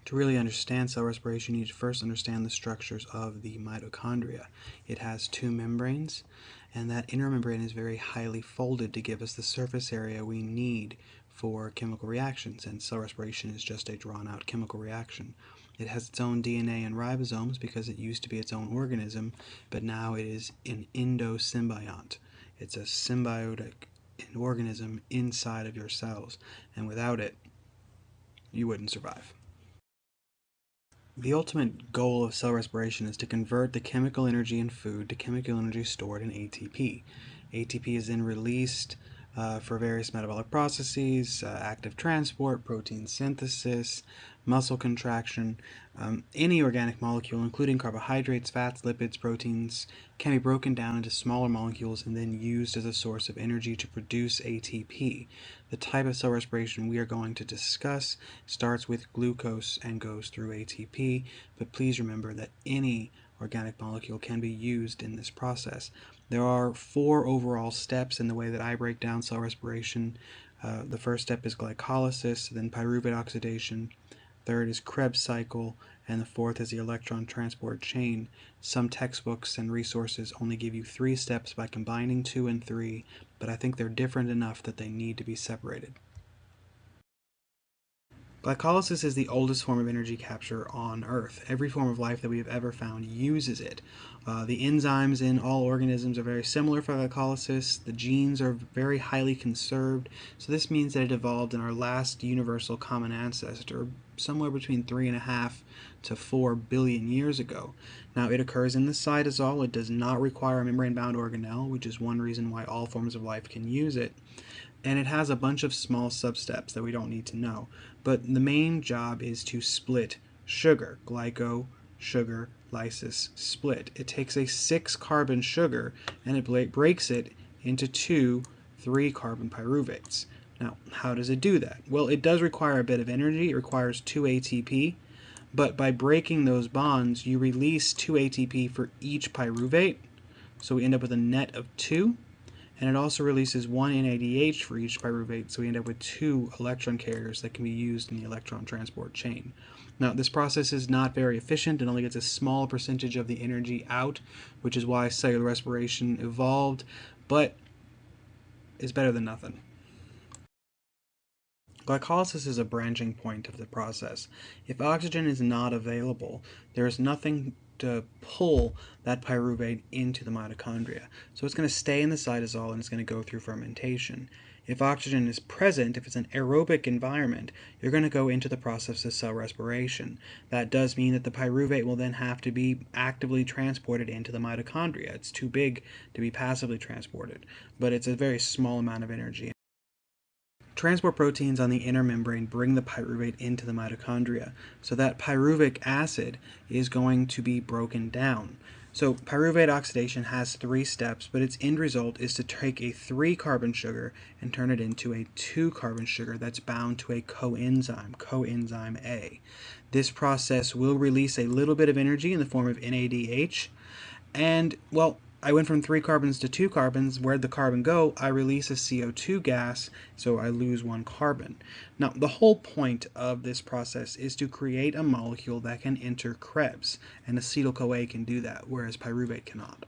To really understand cell respiration, you need to first understand the structures of the mitochondria. It has two membranes, and that inner membrane is very highly folded to give us the surface area we need for chemical reactions, and cell respiration is just a drawn-out chemical reaction. It has its own DNA and ribosomes because it used to be its own organism, but now it is an endosymbiont. It's a symbiotic organism inside of your cells, and without it, you wouldn't survive. The ultimate goal of cell respiration is to convert the chemical energy in food to chemical energy stored in ATP. ATP is then released for various metabolic processes, active transport, protein synthesis, muscle contraction. Any organic molecule, including carbohydrates, fats, lipids, proteins, can be broken down into smaller molecules and then used as a source of energy to produce ATP. The type of cell respiration we are going to discuss starts with glucose and goes through ATP, but please remember that any organic molecule can be used in this process. There are 4 overall steps in the way that I break down cell respiration. The first step is glycolysis, then pyruvate oxidation, third is Krebs cycle, and the fourth is the electron transport chain. Some textbooks and resources only give you 3 steps by combining 2 and 3, but I think they're different enough that they need to be separated. Glycolysis is the oldest form of energy capture on Earth. Every form of life that we have ever found uses it. The enzymes in all organisms are very similar for glycolysis. The genes are very highly conserved, so this means that it evolved in our last universal common ancestor, somewhere between 3.5 to 4 billion years ago. Now, it occurs in the cytosol. It does not require a membrane-bound organelle, which is one reason why all forms of life can use it. And it has a bunch of small substeps that we don't need to know. But the main job is to split sugar. Glyco, sugar, lysis, split. It takes a 6-carbon sugar and it breaks it into 2 3-carbon pyruvates. Now, how does it do that? Well, it does require a bit of energy. It requires 2 ATP, but by breaking those bonds, you release 2 ATP for each pyruvate, so we end up with a net of 2. And it also releases 1 NADH for each pyruvate, so we end up with 2 electron carriers that can be used in the electron transport chain. Now, this process is not very efficient. It only gets a small percentage of the energy out, which is why cellular respiration evolved, but is better than nothing. Glycolysis is a branching point of the process. If oxygen is not available, there is nothing to pull that pyruvate into the mitochondria. So it's going to stay in the cytosol and it's going to go through fermentation. If oxygen is present, if it's an aerobic environment, you're going to go into the process of cell respiration. That does mean that the pyruvate will then have to be actively transported into the mitochondria. It's too big to be passively transported, but it's a very small amount of energy. Transport proteins on the inner membrane bring the pyruvate into the mitochondria, so that pyruvic acid is going to be broken down. So pyruvate oxidation has 3 steps, but its end result is to take a 3-carbon sugar and turn it into a 2-carbon sugar that's bound to a coenzyme A. This process will release a little bit of energy in the form of NADH, and, well, I went from 3 carbons to 2 carbons. Where'd the carbon go? I release a CO2 gas, so I lose 1 carbon. Now, the whole point of this process is to create a molecule that can enter Krebs, and acetyl-CoA can do that, whereas pyruvate cannot.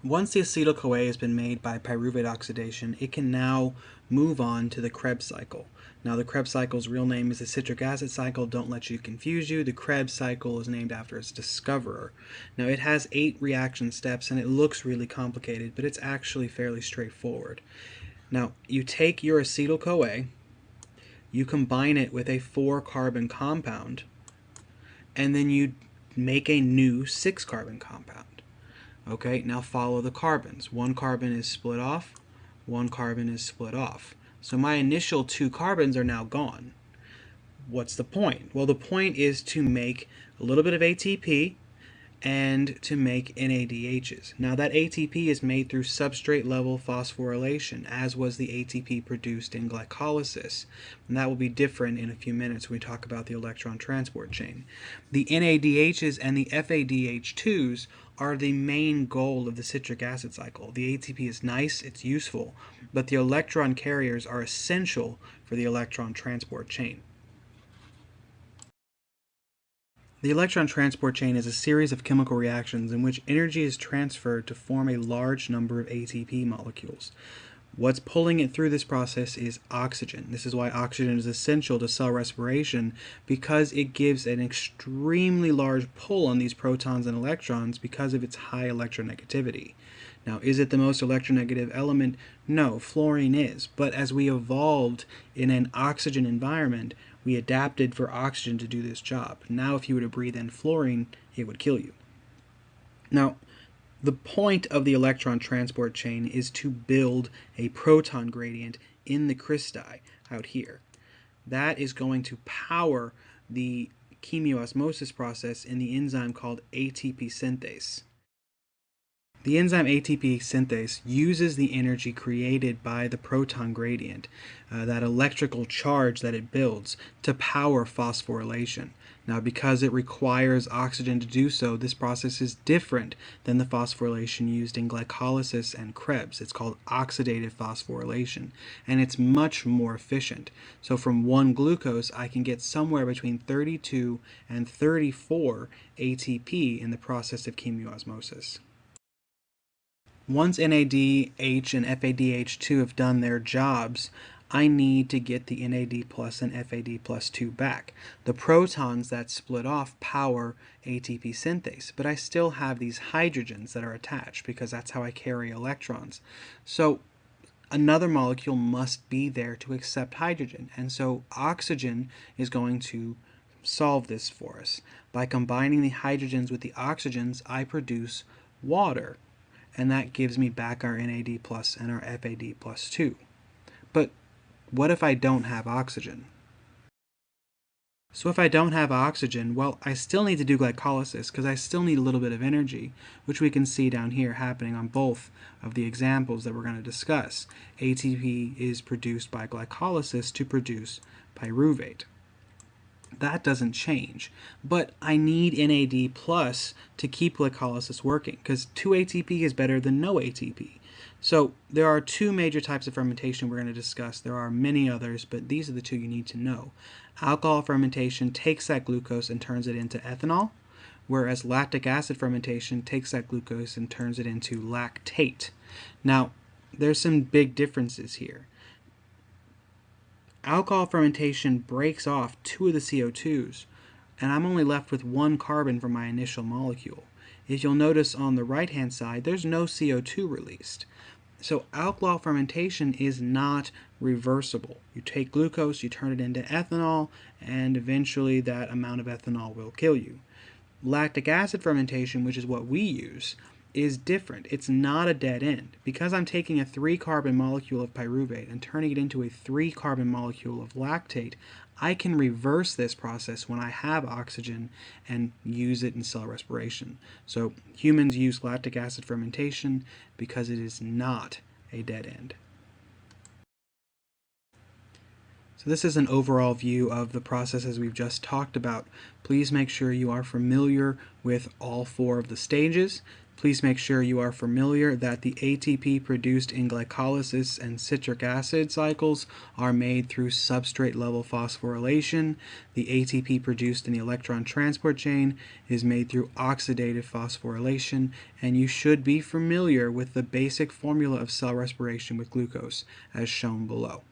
Once the acetyl-CoA has been made by pyruvate oxidation, it can now move on to the Krebs cycle. Now, the Krebs cycle's real name is the Citric Acid Cycle. Don't let you confuse you. The Krebs cycle is named after its discoverer. Now, it has 8 reaction steps, and it looks really complicated, but it's actually fairly straightforward. Now, you take your acetyl-CoA, you combine it with a 4-carbon compound, and then you make a new 6-carbon compound. Okay, now follow the carbons. 1 carbon is split off, 1 carbon is split off. So my initial 2 carbons are now gone. What's the point? Well, the point is to make a little bit of ATP and to make NADHs. Now that ATP is made through substrate level phosphorylation, as was the ATP produced in glycolysis. And that will be different in a few minutes when we talk about the electron transport chain. The NADHs and the FADH2s are the main goal of the citric acid cycle. The ATP is nice, it's useful, but the electron carriers are essential for the electron transport chain. The electron transport chain is a series of chemical reactions in which energy is transferred to form a large number of ATP molecules. What's pulling it through this process is oxygen. This is why oxygen is essential to cell respiration, because it gives an extremely large pull on these protons and electrons because of its high electronegativity. Now, is it the most electronegative element? No, fluorine is. But as we evolved in an oxygen environment, we adapted for oxygen to do this job. Now, if you were to breathe in fluorine, it would kill you. Now, the point of the electron transport chain is to build a proton gradient in the cristae out here. That is going to power the chemiosmosis process in the enzyme called ATP synthase. The enzyme ATP synthase uses the energy created by the proton gradient, that electrical charge that it builds, to power phosphorylation. Now, because it requires oxygen to do so, this process is different than the phosphorylation used in glycolysis and Krebs. It's called oxidative phosphorylation, and it's much more efficient. So from one glucose, I can get somewhere between 32 and 34 ATP in the process of chemiosmosis. Once NADH and FADH2 have done their jobs, I need to get the NAD plus and FAD plus 2 back. The protons that split off power ATP synthase, but I still have these hydrogens that are attached because that's how I carry electrons. So another molecule must be there to accept hydrogen, and so oxygen is going to solve this for us. By combining the hydrogens with the oxygens, I produce water, and that gives me back our NAD plus and our FAD plus 2. But what if I don't have oxygen? So if I don't have oxygen, well, I still need to do glycolysis because I still need a little bit of energy, which we can see down here happening on both of the examples that we're going to discuss. ATP is produced by glycolysis to produce pyruvate. That doesn't change, but I need NAD plus to keep glycolysis working because 2 ATP is better than no ATP. So there are two major types of fermentation we're going to discuss. There are many others, but these are the two you need to know. Alcohol fermentation takes that glucose and turns it into ethanol, whereas lactic acid fermentation takes that glucose and turns it into lactate. Now, there's some big differences here. Alcohol fermentation breaks off 2 of the CO2s, and I'm only left with 1 carbon from my initial molecule. If you'll notice on the right-hand side, there's no CO2 released. So alcohol fermentation is not reversible. You take glucose, you turn it into ethanol, and eventually that amount of ethanol will kill you. Lactic acid fermentation, which is what we use, is different. It's not a dead end. Because I'm taking a 3-carbon molecule of pyruvate and turning it into a 3-carbon molecule of lactate, I can reverse this process when I have oxygen and use it in cell respiration. So humans use lactic acid fermentation because it is not a dead end. So this is an overall view of the processes we've just talked about. Please make sure you are familiar with all 4 of the stages. Please make sure you are familiar that the ATP produced in glycolysis and citric acid cycles are made through substrate level phosphorylation. The ATP produced in the electron transport chain is made through oxidative phosphorylation, and you should be familiar with the basic formula of cell respiration with glucose as shown below.